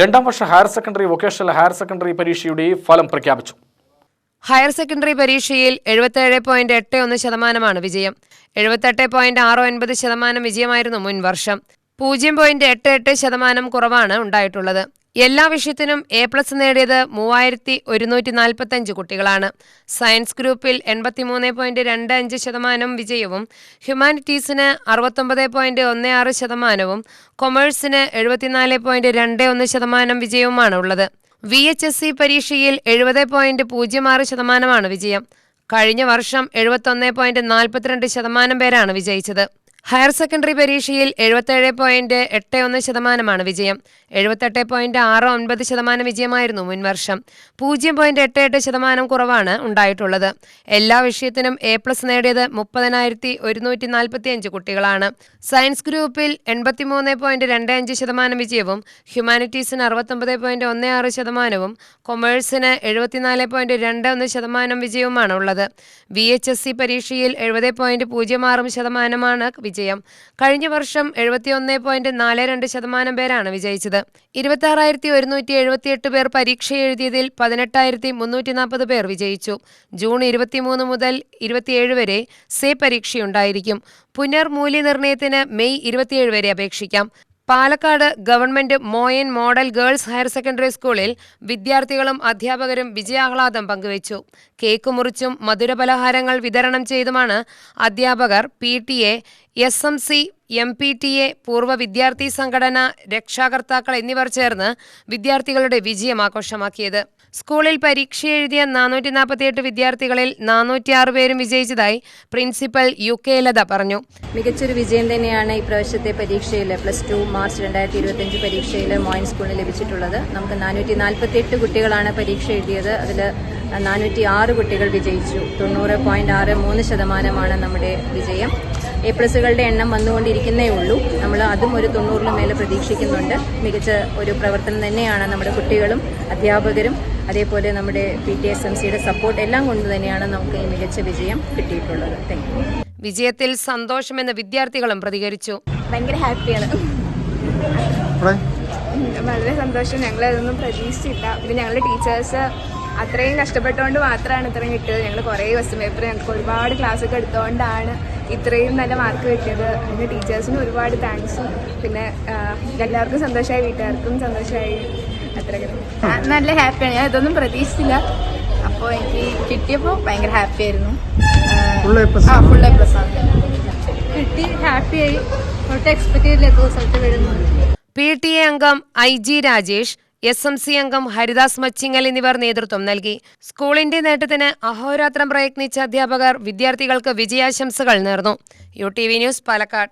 രണ്ടാം വർഷ higher secondary vocational higher secondary പരീക്ഷയുടെ ഫലം പ്രഖ്യാപിച്ചു. ഹയർ സെക്കൻഡറി പരീക്ഷയിൽ 77.81% വിജയം. 78.69% വിജയമായിരുന്നു മുൻ വർഷം. 0.88% കുറവാണ് ഉണ്ടായിട്ടുള്ളത്. എല്ലാ വിഷയത്തിനും A+ നേടിയത് 3145 കുട്ടികളാണ്. സയൻസ് ഗ്രൂപ്പിൽ 83.25% വിജയവും, ഹ്യൂമാനിറ്റീസിന് 69.16%, കൊമേഴ്സിന് 74.21% വിജയവുമാണ് ഉള്ളത്. VHSE പരീക്ഷയിൽ 70.06% വിജയം. കഴിഞ്ഞ വർഷം 71.42% പേരാണ് വിജയിച്ചത്. ഹയർ സെക്കൻഡറി പരീക്ഷയിൽ 77.81% വിജയം. 78.69% വിജയമായിരുന്നു മുൻവർഷം. 0.88% കുറവാണ് ഉണ്ടായിട്ടുള്ളത്. എല്ലാ വിഷയത്തിനും A+ നേടിയത് 30,145 കുട്ടികളാണ്. സയൻസ് ഗ്രൂപ്പിൽ 83.25% വിജയവും, ഹ്യൂമാനിറ്റീസിന് 69.16%, കൊമേഴ്സിന് 74.21% വിജയവുമാണ് ഉള്ളത്. VHSE പരീക്ഷയിൽ 70.06% വിജയം. കഴിഞ്ഞ വർഷം 71.42% പേരാണ് വിജയിച്ചത്. 26,178 പേർ പരീക്ഷ എഴുതിയതിൽ 18,340 പേർ വിജയിച്ചു. ജൂൺ 23 മുതൽ 27 വരെ പരീക്ഷയുണ്ടായിരിക്കും. പുനർമൂല്യനിർണ്ണയത്തിന് മെയ് 27 വരെ അപേക്ഷിക്കാം. Palakkad government Moyan model girls higher secondary സ്കൂളിൽ വിദ്യാർത്ഥികളും അധ്യാപകരും വിജയാഹ്ലാദം പങ്കുവച്ചു. കേക്ക് മുറിച്ചും മധുരപലഹാരങ്ങൾ വിതരണം ചെയ്തുമാണ് അധ്യാപകർ, PTA, SMC, MPTA, പൂർവ്വ വിദ്യാർത്ഥി സംഘടന, രക്ഷാകർത്താക്കൾ എന്നിവർ ചേർന്ന് വിദ്യാർത്ഥികളുടെ വിജയം ആഘോഷമാക്കിയത്. സ്കൂളിൽ പരീക്ഷ എഴുതിയ 448 വിദ്യാർത്ഥികളിൽ 406 പേരും വിജയിച്ചതായി പ്രിൻസിപ്പൽ UK ലത പറഞ്ഞു. മികച്ചൊരു വിജയം തന്നെയാണ് ഇപ്രാവശ്യത്തെ പരീക്ഷയിൽ +2 മാർച്ച് 2025 പരീക്ഷയിൽ മോയൻ സ്കൂളിന് ലഭിച്ചിട്ടുള്ളത്. നമുക്ക് 448 കുട്ടികളാണ് പരീക്ഷ എഴുതിയത്. അതിൽ 406 കുട്ടികൾ വിജയിച്ചു. 90.63% നമ്മുടെ വിജയം. A+കളുടെ എണ്ണം വന്നുകൊണ്ടിരിക്കുന്നേ ഉള്ളൂ. നമ്മൾ അതും ഒരു 90-ന് മേലെ പ്രതീക്ഷിക്കുന്നുണ്ട്. മികച്ച ഒരു പ്രവർത്തനം തന്നെയാണ് നമ്മുടെ കുട്ടികളും അധ്യാപകരും അതേപോലെ നമ്മുടെ PTA SMCയുടെ സപ്പോർട്ട് എല്ലാം കൊണ്ട് തന്നെയാണ് നമുക്ക് ഈ മികച്ച വിജയം കിട്ടിയിട്ടുള്ളത്. Thank you. വിജയത്തിൽ സന്തോഷമെന്ന് വിദ്യാർത്ഥികളും പ്രതികരിച്ചു. ഭയങ്കര ഹാപ്പിയാണ്, വളരെ സന്തോഷം. ഞങ്ങളതൊന്നും പ്രതീക്ഷിച്ചില്ല. പിന്നെ ഞങ്ങളുടെ ടീച്ചേഴ്സ് അത്രയും കഷ്ടപ്പെട്ടുകൊണ്ട് മാത്രമാണ് ഇത്രയും കിട്ടിയത്. ഞങ്ങൾ കുറേ ക്വസ്റ്റ്യൻ പേപ്പർ ഞങ്ങൾക്ക് ഒരുപാട് ക്ലാസ്സൊക്കെ എടുത്തുകൊണ്ടാണ് ഇത്രയും നല്ല മാർക്ക് കിട്ടിയത്. അതിന് ടീച്ചേഴ്സിന് ഒരുപാട് താങ്ക്സ്. പിന്നെ എല്ലാവർക്കും സന്തോഷമായി, വീട്ടുകാർക്കും സന്തോഷമായി. അത്രയൊക്കെ നല്ല ഹാപ്പിയാണ്. ഞാൻ ഇതൊന്നും പ്രതീക്ഷിച്ചില്ല. അപ്പോൾ എനിക്ക് കിട്ടിയപ്പോൾ ഭയങ്കര ഹാപ്പി ആയിരുന്നു. ഫുൾ A+ ആണ് കിട്ടി. ഹാപ്പിയായി. ഒട്ടും എക്സ്പെക്ട് ചെയ്തില്ല റിസൾട്ട് വരുന്നു. PTA അംഗം IG രാജേഷ്, SMC അംഗം ഹരിദാസ് മച്ചിങ്ങൽ എന്നിവർ നേതൃത്വം നൽകി. സ്കൂളിന്റെ നേട്ടത്തിന് അഹോരാത്രം പ്രയത്നിച്ച അധ്യാപകർ വിദ്യാർത്ഥികൾക്ക് വിജയാശംസകൾ നേർന്നു. UTV news, Palakkad.